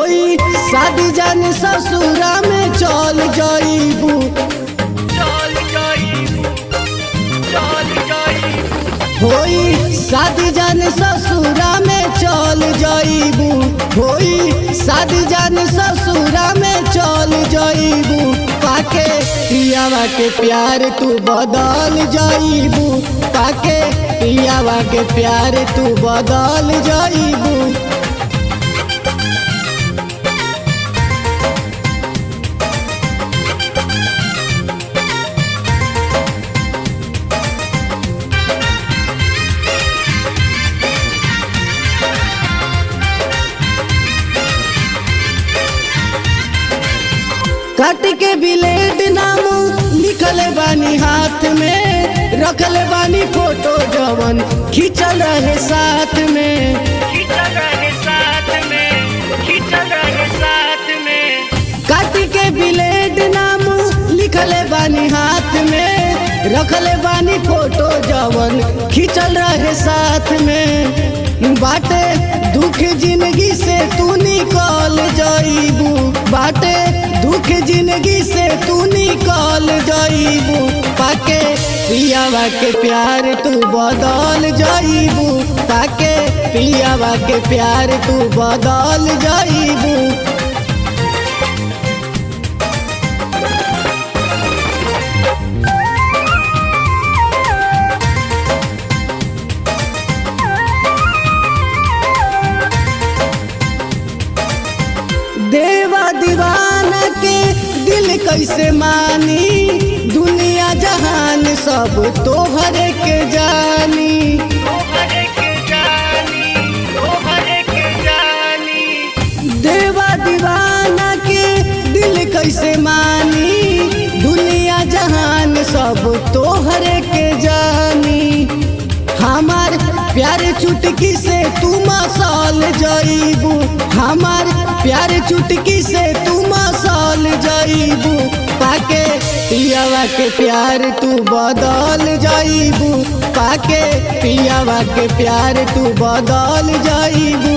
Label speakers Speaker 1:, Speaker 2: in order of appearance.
Speaker 1: होई शादी जान ससुरा में चल जाइबू, होई शादी जान ससुरा में चल जाइबू, होई शादी जान ससुरा में चल जाइबू। पाके पियावा के प्यार तू बदल जाइबू, पाके पियावा के प्यार तू बदल जाइबू। काट के ब्लेड नाम लिखल बानी हाथ में, रखल बानी फोटो जवन खींचल रहे साथ में, काट के ब्लेड नाम लिखल बानी हाथ में, रखल बानी फोटो जवन खींचल रहे साथ में। बाटे दुख जिंदगी से तू निकल जाइबू, बाटे दुख जिंदगी से तू निकल जाइबू। पाके पियावा के प्यार तू बदल जाइबू, पाके पियावा के प्यार तू बदल जाइबू। देवा दीवाना के दिल कैसे मानी, दुनिया जहान सब तोहरे के जानी, देवा दीवाना के दिल कैसे मानी, दुनिया जहान सब तोहरे के जानी। हमार प्यार चुटकी से तू मसल जाइबू, हमार प्यार चुटकी से तू मसल जाइबू। पाके पियावा के प्यार तू बदल जाइबू, पाके पियावा के प्यार तू बदल जाइबू।